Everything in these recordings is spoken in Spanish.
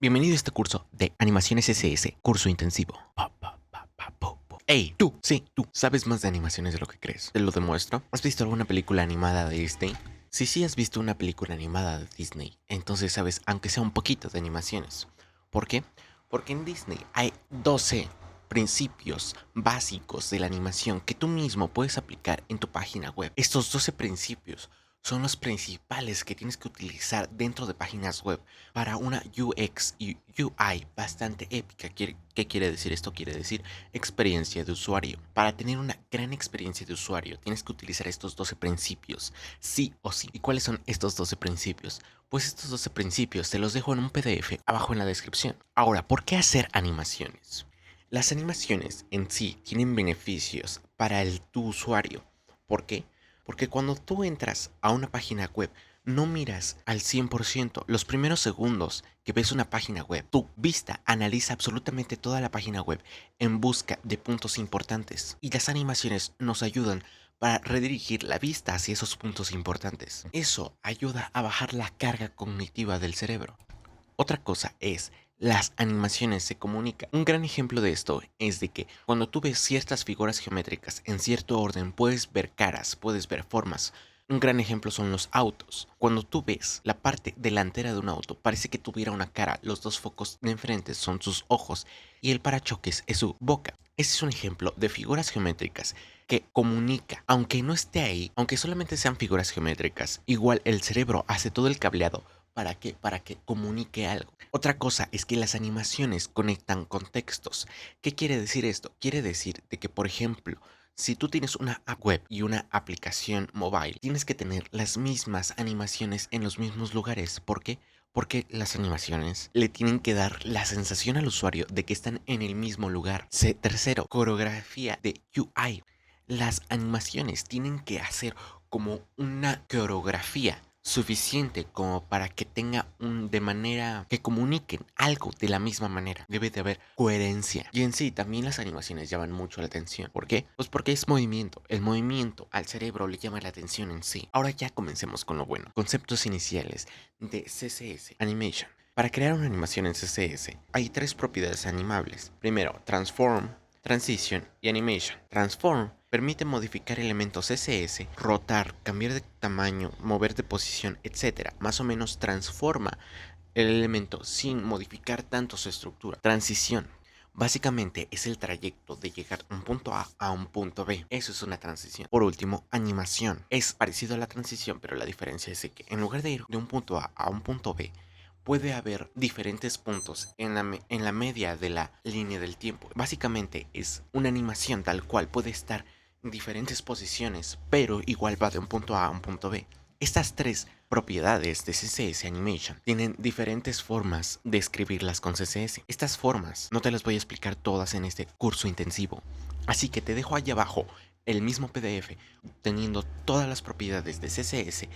Bienvenido a este curso de Animaciones SS, curso intensivo. Hey, tú, sí, tú, ¿sabes más de animaciones de lo que crees? Te lo demuestro. ¿Has visto alguna película animada de Disney? Si sí has visto una película animada de Disney, entonces sabes, aunque sea un poquito de animaciones. ¿Por qué? Porque en Disney hay 12 principios básicos de la animación que tú mismo puedes aplicar en tu página web. Estos 12 principios son los principales que tienes que utilizar dentro de páginas web para una UX y UI bastante épica. ¿Qué quiere decir esto? Quiere decir experiencia de usuario. Para tener una gran experiencia de usuario tienes que utilizar estos 12 principios, sí o sí. ¿Y cuáles son estos 12 principios? Pues estos 12 principios te los dejo en un PDF abajo en la descripción. Ahora, ¿por qué hacer animaciones? Las animaciones en sí tienen beneficios para tu usuario. ¿Por qué? Porque cuando tú entras a una página web, no miras al 100%. Los primeros segundos que ves una página web, tu vista analiza absolutamente toda la página web en busca de puntos importantes. Y las animaciones nos ayudan para redirigir la vista hacia esos puntos importantes. Eso ayuda a bajar la carga cognitiva del cerebro. Otra cosa es, las animaciones se comunican. Un gran ejemplo de esto es de que cuando tú ves ciertas figuras geométricas en cierto orden, puedes ver caras, puedes ver formas. Un gran ejemplo son los autos. Cuando tú ves la parte delantera de un auto, parece que tuviera una cara. Los dos focos de enfrente son sus ojos y el parachoques es su boca. Ese es un ejemplo de figuras geométricas que comunica. Aunque no esté ahí, aunque solamente sean figuras geométricas, igual el cerebro hace todo el cableado. ¿Para qué? Para que comunique algo. Otra cosa es que las animaciones conectan contextos. ¿Qué quiere decir esto? Quiere decir de que, por ejemplo, si tú tienes una app web y una aplicación mobile, tienes que tener las mismas animaciones en los mismos lugares. ¿Por qué? Porque las animaciones le tienen que dar la sensación al usuario de que están en el mismo lugar. Tercero, coreografía de UI. Las animaciones tienen que hacer como una coreografía suficiente como para que tenga de manera que comuniquen algo de la misma manera. Debe de haber coherencia. Y en sí, también las animaciones llaman mucho la atención. ¿Por qué? Pues porque es movimiento. El movimiento al cerebro le llama la atención en sí. Ahora ya comencemos con lo bueno. Conceptos iniciales de CSS Animation. Para crear una animación en CSS hay tres propiedades animables. Primero, Transform, Transition y Animation. Transform permite modificar elementos CSS, rotar, cambiar de tamaño, mover de posición, etc. Más o menos transforma el elemento sin modificar tanto su estructura. Transición. Básicamente es el trayecto de llegar de un punto A un punto B. Eso es una transición. Por último, animación. Es parecido a la transición, pero la diferencia es que en lugar de ir de un punto A un punto B, puede haber diferentes puntos en la media de la línea del tiempo. Básicamente es una animación tal cual, puede estar en diferentes posiciones, pero igual va de un punto A un punto B. Estas tres propiedades de CSS Animation tienen diferentes formas de escribirlas con CSS. Estas formas no te las voy a explicar todas en este curso intensivo, así que te dejo ahí abajo el mismo PDF teniendo todas las propiedades de CSS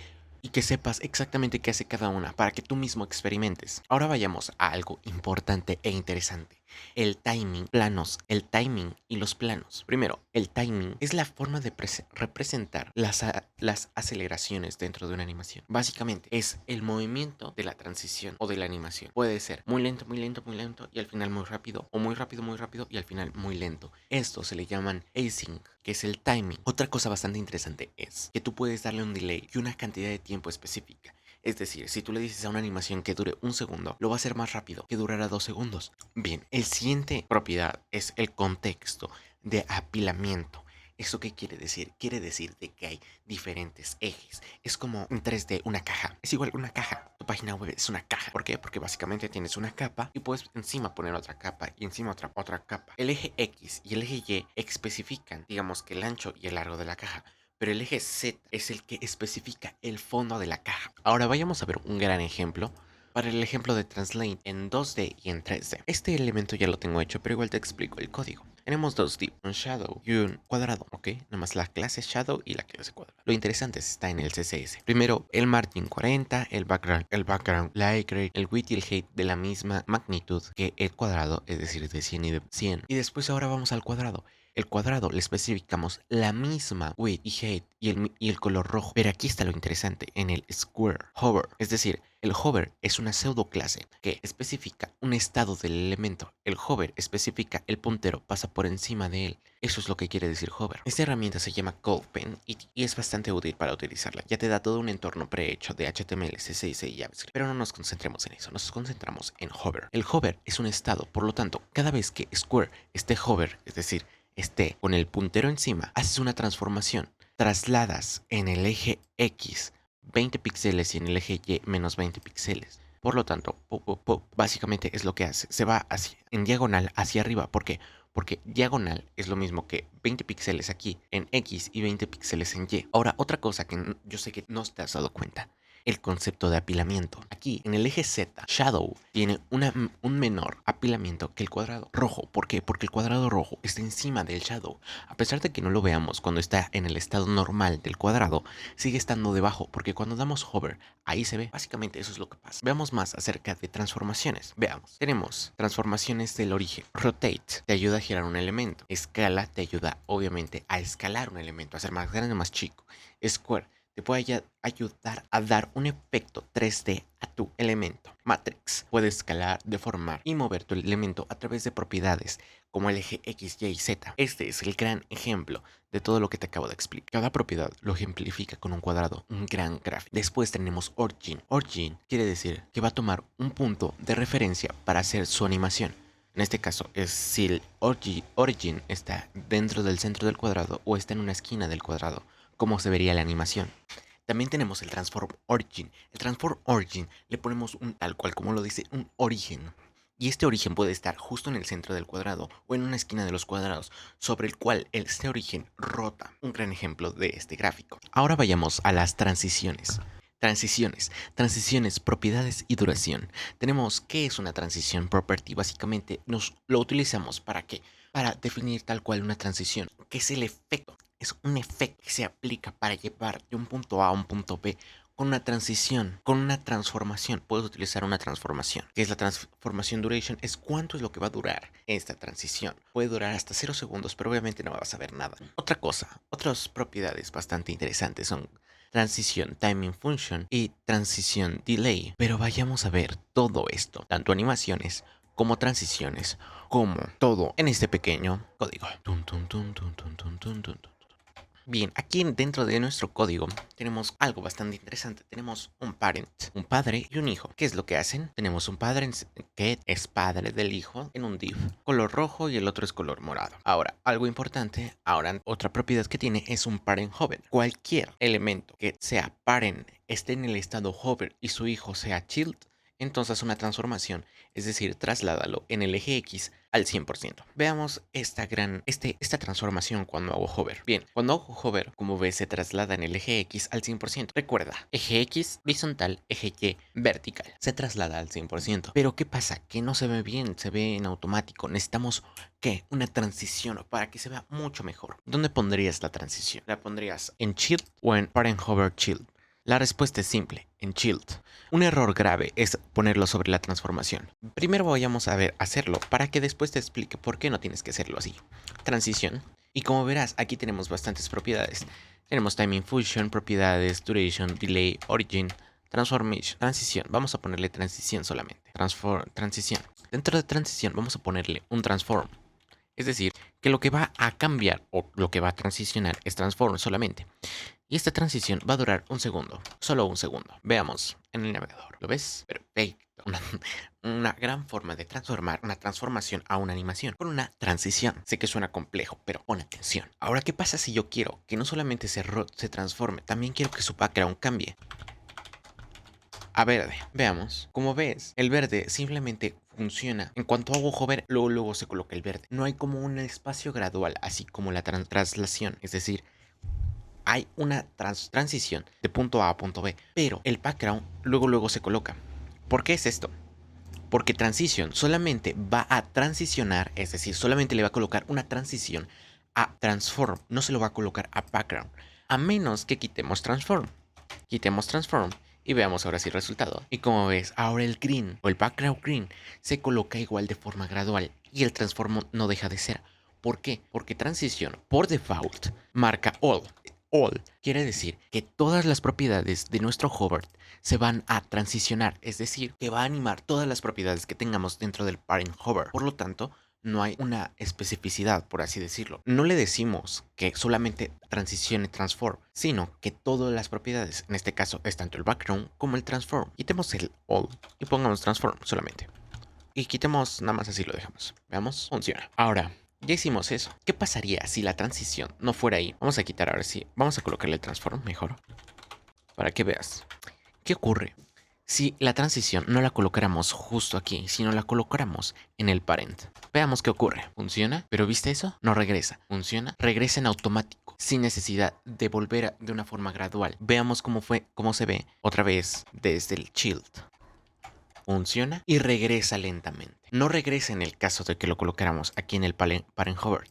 y que sepas exactamente qué hace cada una para que tú mismo experimentes. Ahora vayamos a algo importante e interesante. El timing, planos, el timing y los planos. Primero, el timing es la forma de representar las aceleraciones dentro de una animación. Básicamente es el movimiento de la transición o de la animación. Puede ser muy lento, muy lento, muy lento y al final muy rápido, o muy rápido y al final muy lento. Esto se le llaman async, que es el timing. Otra cosa bastante interesante es que tú puedes darle un delay y una cantidad de tiempo específica. Es decir, si tú le dices a una animación que dure 1 segundo, lo va a hacer más rápido que durará 2 segundos. Bien, el siguiente propiedad es el contexto de apilamiento. ¿Eso qué quiere decir? Quiere decir de que hay diferentes ejes. Es como en 3D una caja. Es igual que una caja. Tu página web es una caja. ¿Por qué? Porque básicamente tienes una capa y puedes encima poner otra capa y encima otra capa. El eje X y el eje Y especifican, digamos, que el ancho y el largo de la caja. Pero el eje Z es el que especifica el fondo de la caja. Ahora vayamos a ver un gran ejemplo para el ejemplo de Translate en 2D y en 3D. Este elemento ya lo tengo hecho, pero igual te explico el código. Tenemos dos divs, un shadow y un cuadrado, ¿ok? Nada más la clase shadow y la clase cuadrado. Lo interesante está en el CSS. Primero, el margin 40, el background light gray, el width y el height de la misma magnitud que el cuadrado, es decir, de 100 y de 100. Y después ahora vamos al cuadrado. El cuadrado le especificamos la misma width y height y el color rojo. Pero aquí está lo interesante, en el square hover. Es decir, El hover es una pseudoclase que especifica un estado del elemento. El hover especifica el puntero pasa por encima de él. Eso es lo que quiere decir hover. Esta herramienta se llama CodePen y es bastante útil para utilizarla. Ya te da todo un entorno prehecho de HTML, CSS y JavaScript. Pero no nos concentremos en eso, nos concentramos en hover. El hover es un estado, por lo tanto, cada vez que Square esté hover, es decir, esté con el puntero encima, haces una transformación. Trasladas en el eje X 20 píxeles y en el eje Y menos 20 píxeles. Por lo tanto, básicamente es lo que hace. Se va en diagonal hacia arriba. ¿Por qué? Porque diagonal es lo mismo que 20 píxeles aquí en X y 20 píxeles en Y. Ahora, otra cosa que yo sé que no te has dado cuenta. El concepto de apilamiento. Aquí, en el eje Z, Shadow tiene un menor apilamiento que el cuadrado rojo. ¿Por qué? Porque el cuadrado rojo está encima del Shadow. A pesar de que no lo veamos cuando está en el estado normal del cuadrado, sigue estando debajo, porque cuando damos hover, ahí se ve. Básicamente eso es lo que pasa. Veamos más acerca de transformaciones. Veamos. Tenemos transformaciones del origen. Rotate te ayuda a girar un elemento. Escala te ayuda, obviamente, a escalar un elemento, a hacer más grande o más chico. Square te puede ayudar a dar un efecto 3D a tu elemento. Matrix puede escalar, deformar y mover tu elemento a través de propiedades como el eje X, Y y Z. Este es el gran ejemplo de todo lo que te acabo de explicar. Cada propiedad lo ejemplifica con un cuadrado, un gran gráfico. Después tenemos Origin. Origin quiere decir que va a tomar un punto de referencia para hacer su animación. En este caso es si el origin está dentro del centro del cuadrado o está en una esquina del cuadrado, como se vería la animación. También tenemos el Transform Origin. El Transform Origin le ponemos un tal cual como lo dice, un origen. Y este origen puede estar justo en el centro del cuadrado o en una esquina de los cuadrados, sobre el cual este origen rota. Un gran ejemplo de este gráfico. Ahora vayamos a las transiciones. Transiciones, propiedades y duración. Tenemos qué es una transición property. Básicamente lo utilizamos para qué? Para definir tal cual una transición. ¿Qué es el efecto? Es un efecto que se aplica para llevar de un punto A a un punto B con una transición, con una transformación. Puedes utilizar una transformación. ¿Qué es la transformación duration? Es cuánto es lo que va a durar esta transición. Puede durar hasta 0 segundos, pero obviamente no vas a ver nada. Otra cosa, otras propiedades bastante interesantes son transición timing function y transición delay. Pero vayamos a ver todo esto, tanto animaciones como transiciones, como todo en este pequeño código. Bien, aquí dentro de nuestro código tenemos algo bastante interesante. Tenemos un parent, un padre y un hijo. ¿Qué es lo que hacen? Tenemos un padre que es padre del hijo en un div, color rojo y el otro es color morado. Ahora, algo importante, ahora otra propiedad que tiene es un parent hover. Cualquier elemento que sea parent esté en el estado hover y su hijo sea child, entonces una transformación, es decir, trasládalo en el eje X al 100%. Veamos esta transformación cuando hago hover. Bien, cuando hago hover, como ves, se traslada en el eje X al 100%. Recuerda, eje X horizontal, eje Y vertical. Se traslada al 100%. Pero ¿qué pasa? Que no se ve bien, se ve en automático. Necesitamos, ¿qué? Una transición para que se vea mucho mejor. ¿Dónde pondrías la transición? ¿La pondrías en child o en parent hover child? La respuesta es simple, en child. Un error grave es ponerlo sobre la transformación. Primero vayamos a hacerlo para que después te explique por qué no tienes que hacerlo así. Transición. Y como verás, aquí tenemos bastantes propiedades. Tenemos timing function, propiedades, duration, delay, origin, transformation, transición. Vamos a ponerle transición solamente. Transición. Dentro de transición vamos a ponerle un transform. Es decir, que lo que va a cambiar o lo que va a transicionar es transform solamente. Y esta transición va a durar un segundo, solo un segundo. Veamos en el navegador. ¿Lo ves? Perfecto. Una gran forma de transformar una transformación a una animación con una transición. Sé que suena complejo, pero pon atención. Ahora, ¿qué pasa si yo quiero que no solamente se transforme, también quiero que su background cambie a verde? Veamos. Como ves, el verde simplemente funciona. En cuanto hago hover, luego se coloca el verde. No hay como un espacio gradual, así como la traslación. Es decir, hay una transición de punto A a punto B, pero el background luego se coloca. ¿Por qué es esto? Porque transition solamente va a transicionar, es decir, solamente le va a colocar una transición a transform, no se lo va a colocar a background, a menos que quitemos transform. Quitemos transform y veamos ahora sí el resultado. Y como ves, ahora el green o el background green se coloca igual de forma gradual y el transform no deja de ser. ¿Por qué? Porque transición por default marca all. all quiere decir que todas las propiedades de nuestro hover se van a transicionar, es decir, que va a animar todas las propiedades que tengamos dentro del parent hover. Por lo tanto, no hay una especificidad, por así decirlo. No le decimos que solamente transicione transform, sino que todas las propiedades, en este caso es tanto el background como el transform. Quitemos el all y pongamos transform solamente. Y quitemos, nada más así lo dejamos. Veamos, funciona. Ahora, ya hicimos eso. ¿Qué pasaría si la transición no fuera ahí? Vamos a quitar ahora sí. Vamos a colocarle el transform mejor. Para que veas. ¿Qué ocurre? Si la transición no la colocáramos justo aquí, sino la colocáramos en el parent. Veamos qué ocurre. ¿Funciona? ¿Pero viste eso? No regresa. ¿Funciona? Regresa en automático, sin necesidad de volver de una forma gradual. Veamos cómo se ve otra vez desde el child. Funciona y regresa lentamente. No regresa en el caso de que lo colocáramos aquí en el parent hover.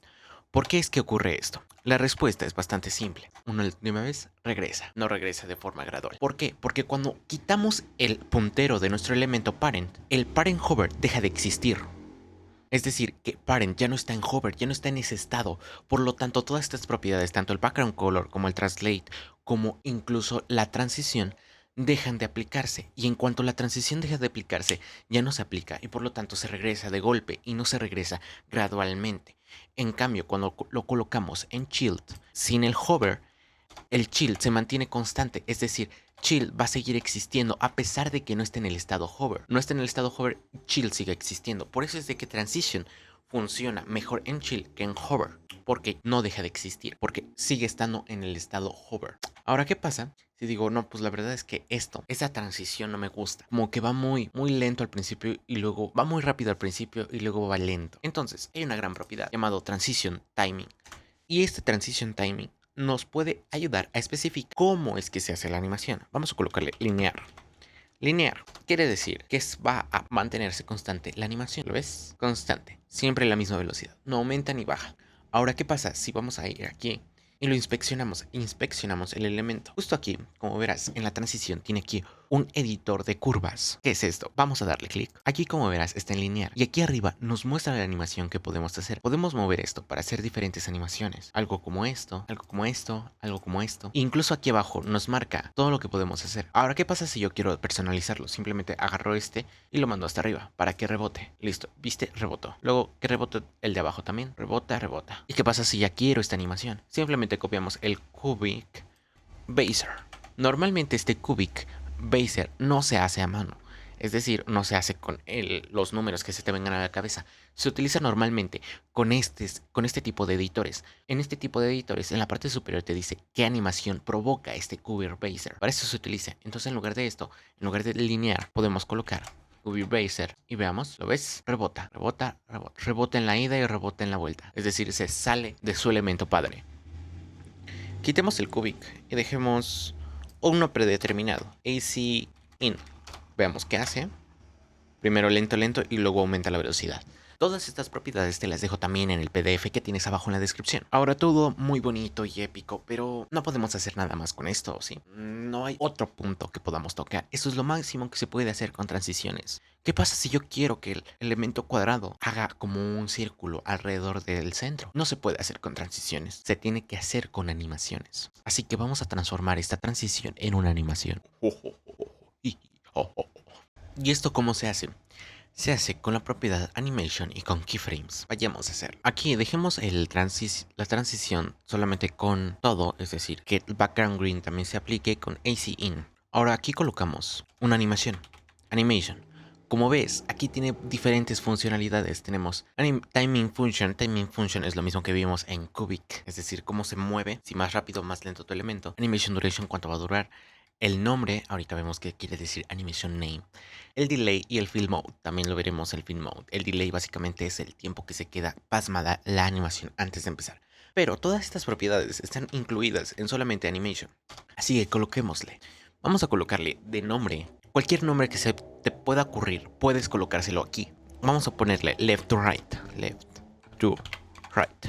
¿Por qué es que ocurre esto? La respuesta es bastante simple. Una última vez, regresa. No regresa de forma gradual. ¿Por qué? Porque cuando quitamos el puntero de nuestro elemento parent, el parent hover deja de existir. Es decir, que parent ya no está en hover, ya no está en ese estado. Por lo tanto, todas estas propiedades, tanto el background color como el translate, como incluso la transición, dejan de aplicarse. Y en cuanto la transición deja de aplicarse, ya no se aplica y por lo tanto se regresa de golpe y no se regresa gradualmente. En cambio, cuando lo colocamos en child, sin el hover, el child se mantiene constante, es decir, child va a seguir existiendo a pesar de que no esté en el estado hover. No esté en el estado hover, child sigue existiendo. Por eso es de que transition funciona mejor en chill que en hover, porque no deja de existir, porque sigue estando en el estado hover. Ahora, ¿qué pasa si digo, no, pues la verdad es que esa transición no me gusta? Como que va muy lento al principio y luego va muy rápido al principio y luego va lento. Entonces, hay una gran propiedad llamado transition timing. Y este transition timing nos puede ayudar a especificar cómo es que se hace la animación. Vamos a colocarle linear. Linear quiere decir que va a mantenerse constante la animación. ¿Lo ves? Constante. Siempre a la misma velocidad. No aumenta ni baja. Ahora, ¿qué pasa si vamos a ir aquí y lo inspeccionamos? Inspeccionamos el elemento. Justo aquí, como verás, en la transición tiene aquí un editor de curvas. ¿Qué es esto? Vamos a darle clic. Aquí, como verás, está en linear. Y aquí arriba nos muestra la animación que podemos hacer. Podemos mover esto para hacer diferentes animaciones. Algo como esto, algo como esto, algo como esto. E incluso aquí abajo nos marca todo lo que podemos hacer. Ahora, ¿qué pasa si yo quiero personalizarlo? Simplemente agarro este y lo mando hasta arriba para que rebote. Listo. ¿Viste? Rebotó. Luego que rebote el de abajo también. Rebota, rebota. ¿Y qué pasa si ya quiero esta animación? Simplemente copiamos el Cubic Baser. Normalmente este Cubic Baser no se hace a mano, es decir, no se hace con los números que se te vengan a la cabeza. Se utiliza normalmente con este tipo de editores. En este tipo de editores, en la parte superior te dice qué animación provoca este Cubic Baser. Para eso se utiliza. Entonces, en lugar de esto, en lugar de linear, podemos colocar Cubic Baser y veamos, ¿lo ves? Rebota, rebota, rebota. Rebota en la ida y rebota en la vuelta. Es decir, se sale de su elemento padre. Quitemos el Cubic y dejemos uno predeterminado, AC in. Veamos qué hace. Primero lento, lento y luego aumenta la velocidad. Todas estas propiedades te las dejo también en el PDF que tienes abajo en la descripción. Ahora, todo muy bonito y épico, pero no podemos hacer nada más con esto, ¿sí? No hay otro punto que podamos tocar. Eso es lo máximo que se puede hacer con transiciones. ¿Qué pasa si yo quiero que el elemento cuadrado haga como un círculo alrededor del centro? No se puede hacer con transiciones, se tiene que hacer con animaciones. Así que vamos a transformar esta transición en una animación. ¿Y esto cómo se hace? Se hace con la propiedad Animation y con Keyframes. Vayamos a hacer. Aquí dejemos la transición solamente con todo, es decir, que el background green también se aplique con AC in. Ahora aquí colocamos una animación. Animation. Como ves, aquí tiene diferentes funcionalidades. Tenemos Timing Function. Timing Function es lo mismo que vimos en Cubic, es decir, cómo se mueve, si más rápido o más lento tu elemento. Animation Duration, cuánto va a durar. El nombre, ahorita vemos que quiere decir Animation Name. El delay y el fill mode, también lo veremos el fill mode. El delay básicamente es el tiempo que se queda pasmada la animación antes de empezar. Pero todas estas propiedades están incluidas en solamente Animation. Así que coloquémosle. Vamos a colocarle de nombre. Cualquier nombre que se te pueda ocurrir, puedes colocárselo aquí. Vamos a ponerle left to right. Left to right.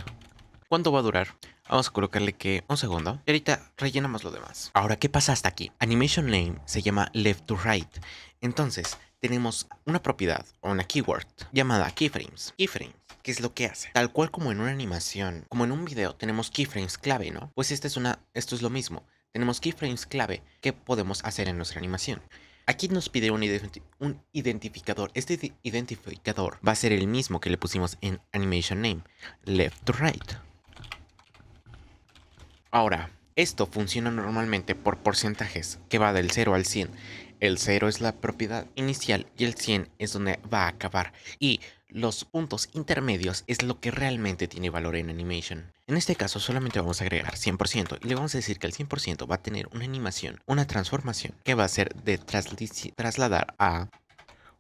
¿Cuánto va a durar? Vamos a colocarle que un segundo. Y ahorita rellenamos lo demás. Ahora, ¿qué pasa hasta aquí? Animation name se llama left to right. Entonces, tenemos una propiedad o una keyword llamada keyframes. Keyframes, ¿qué es lo que hace? Tal cual como en una animación, como en un video tenemos keyframes clave, ¿no? Pues esto es lo mismo. Tenemos keyframes clave que podemos hacer en nuestra animación. Aquí nos pide un identificador. Este identificador va a ser el mismo que le pusimos en animation name, left to right. Ahora, esto funciona normalmente por porcentajes, que va del 0 al 100. El 0 es la propiedad inicial y el 100 es donde va a acabar. Y los puntos intermedios es lo que realmente tiene valor en animation. En este caso solamente vamos a agregar 100% y le vamos a decir que el 100% va a tener una animación, una transformación, que va a ser de trasladar a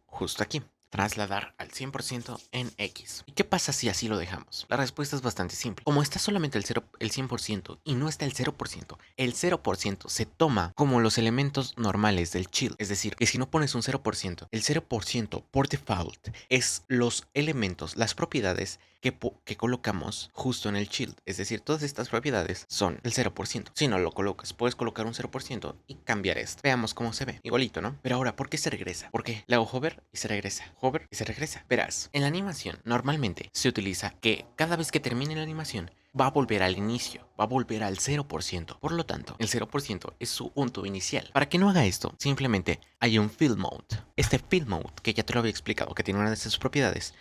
justo aquí. Trasladar al 100% en X. ¿Y qué pasa si así lo dejamos? La respuesta es bastante simple. Como está solamente el 100% y no está el 0% se toma como los elementos normales del child. Es decir, que si no pones un 0%, el 0% por default es los elementos, las propiedades que colocamos justo en el child. Es decir, todas estas propiedades son el 0%. Si no lo colocas, puedes colocar un 0% y cambiar esto. Veamos cómo se ve. Igualito, ¿no? Pero ahora, ¿por qué se regresa? ¿Por qué? Le hago hover y se regresa. Hover y se regresa. Verás, en la animación normalmente se utiliza que cada vez que termine la animación va a volver al inicio, va a volver al 0%. Por lo tanto, el 0% es su punto inicial. Para que no haga esto, simplemente hay un fill mode. Este fill mode, que ya te lo había explicado, que tiene una de estas propiedades,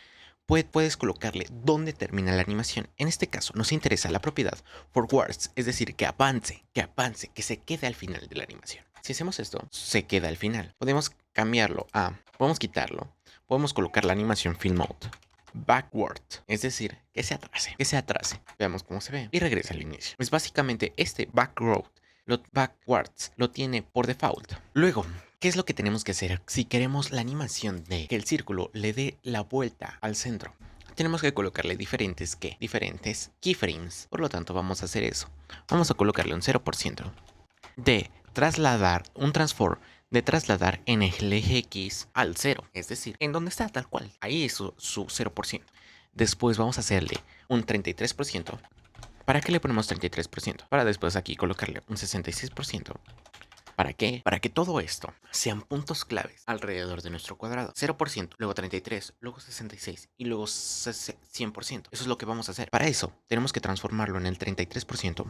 puedes colocarle dónde termina la animación. En este caso nos interesa la propiedad forwards, es decir, que avance, que se quede al final de la animación. Si hacemos esto, se queda al final. Podemos cambiarlo podemos quitarlo, podemos colocar la animación fill mode backward, es decir, que se atrase. Veamos cómo se ve y regresa al inicio. Pues básicamente este backwards lo tiene por default. Luego, ¿qué es lo que tenemos que hacer si queremos la animación de que el círculo le dé la vuelta al centro? Tenemos que colocarle diferentes keyframes. Por lo tanto, vamos a hacer eso. Vamos a colocarle un 0% de trasladar, un transform de trasladar en el eje X al 0. Es decir, en donde está tal cual. Ahí es su 0%. Después vamos a hacerle un 33%. ¿Para qué le ponemos 33%? Para después aquí colocarle un 66%. ¿Para qué? Para que todo esto sean puntos claves alrededor de nuestro cuadrado. 0%, luego 33, luego 66 y luego 100%. Eso es lo que vamos a hacer. Para eso tenemos que transformarlo en el 33%.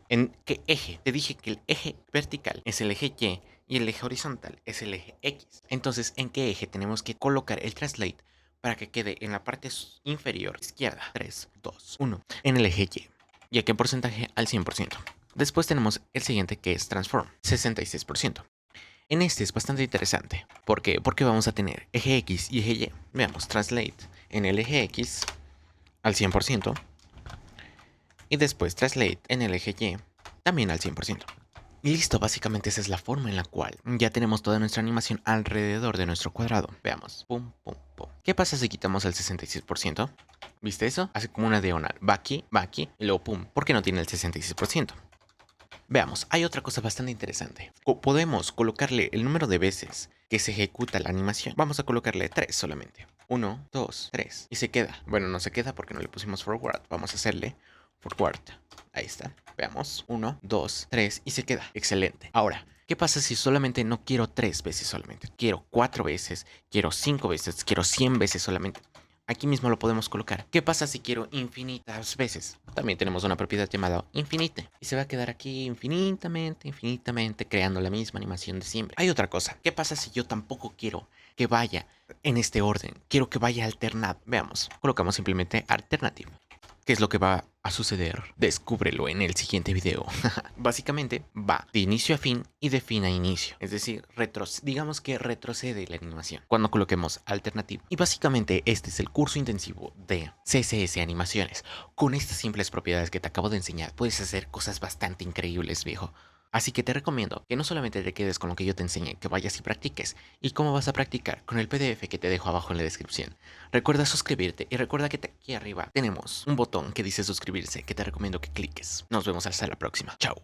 ¿En qué eje? Te dije que el eje vertical es el eje Y y el eje horizontal es el eje X. Entonces, ¿en qué eje tenemos que colocar el translate para que quede en la parte inferior izquierda? 3, 2, 1. En el eje Y. ¿Y a qué porcentaje? Al 100%. Después tenemos el siguiente que es transform, 66%. En este es bastante interesante. ¿Por qué? Porque vamos a tener eje X y eje Y. Veamos, translate en el eje X al 100%. Y después translate en el eje Y también al 100%. Y listo, básicamente esa es la forma en la cual ya tenemos toda nuestra animación alrededor de nuestro cuadrado. Veamos. Pum, pum, pum. ¿Qué pasa si quitamos el 66%? ¿Viste eso? Hace como una diagonal. Va aquí y luego pum. ¿Por qué no tiene el 66%? Veamos, hay otra cosa bastante interesante. Podemos colocarle el número de veces que se ejecuta la animación. Vamos a colocarle 3 solamente. 1, 2, 3. Y se queda. Bueno, no se queda porque no le pusimos forward. Vamos a hacerle forward. Ahí está. Veamos. 1, 2, 3 y se queda. Excelente. Ahora, ¿qué pasa si solamente no quiero 3 veces solamente? Quiero 4 veces, quiero 5 veces, quiero 100 veces solamente. Aquí mismo lo podemos colocar. ¿Qué pasa si quiero infinitas veces? También tenemos una propiedad llamada infinite. Y se va a quedar aquí infinitamente, creando la misma animación de siempre. Hay otra cosa. ¿Qué pasa si yo tampoco quiero que vaya en este orden? Quiero que vaya alternado. Veamos. Colocamos simplemente alternative. ¿Qué es lo que va a suceder? Descúbrelo en el siguiente video. Básicamente va de inicio a fin y de fin a inicio. Es decir, digamos que retrocede la animación cuando coloquemos alternative. Y básicamente este es el curso intensivo de CSS Animaciones. Con estas simples propiedades que te acabo de enseñar, puedes hacer cosas bastante increíbles, viejo. Así que te recomiendo que no solamente te quedes con lo que yo te enseñé, que vayas y practiques. ¿Y cómo vas a practicar? Con el PDF que te dejo abajo en la descripción. Recuerda suscribirte y recuerda que aquí arriba tenemos un botón que dice suscribirse que te recomiendo que cliques. Nos vemos hasta la próxima. Chao.